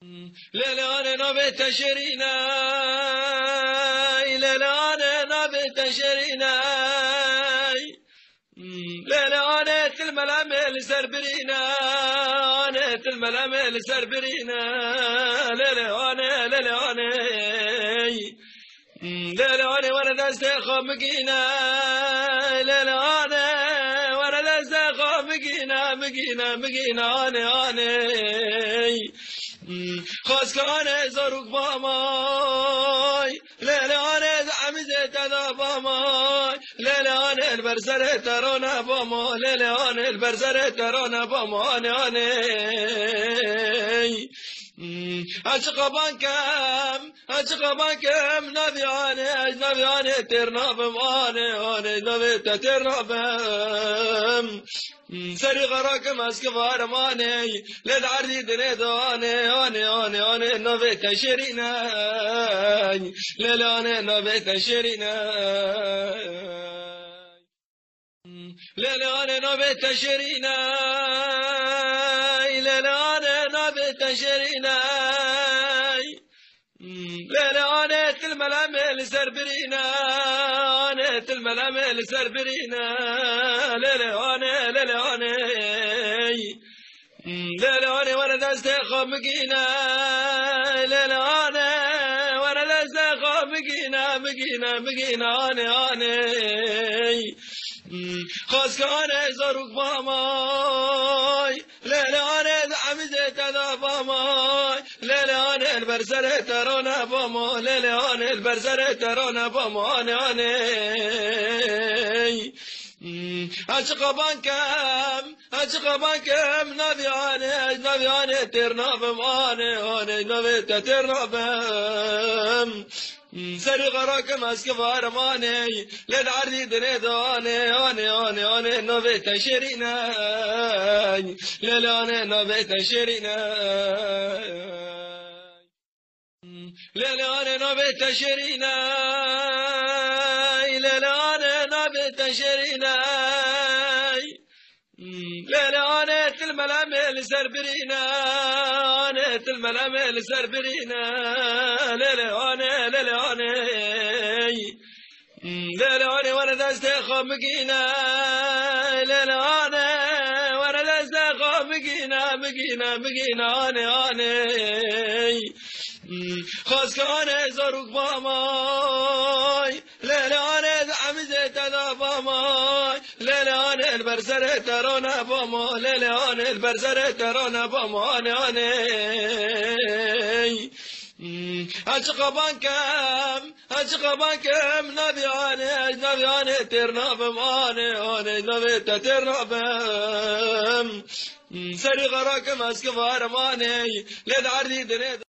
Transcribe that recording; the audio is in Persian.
ليلان نبت شرينا ليلان نبت شرينا ليلان الملامل سربرينا نت الملامل سربرينا ليلان ليلان وانا دستخ مقينا ليلان وانا دستخ مقينا انا خاص كان زروق باماي ليلان عمزت ذا باماي ليلان البرزر ترونا باماي ليلان البرزر ترونا باماي انا عشق بانكم نبي عني ترنا بماني نبي ترنا بم سري غراكم اسكفار ماني للعرضي دنيداني نبي تشرينا للاني نبي تشرينا للاني نبي تشرينا تشرينا ليلان الملامل سربرينا نت الملامل سربرينا ليلان وانا دستخ مقينا ليلان وانا دستخ مقينا انا خاص كان زروق باماي ليلان عمزت ذا باماي ليلان البرزر ترونا باماي ليلان البرزر ترونا باماي انا عشق بانكم نبي عني ترنا بماني نبي ترنا بم سري غراكم اسكفار ماني للعرضي دنيداني نبي تشرينا ليلان نبي تشرينا ليلان نبي تشرينا ليلان نبي تشرينا ليلان الملامل سربرينا نت الملامل سربرينا ليلان وانا دستخ مقينا ليلان وانا دستخ مقينا انا خاص كان زروق باماي ليلان عمزت ذا باماي ليلان البرزر ترونا باماي ليلان البرزر ترونا باماي انا عشق بانكم نبي عني ترنا بماني نبي ترنا بم سري غراكم اسكفار ماني للعرضي دنيا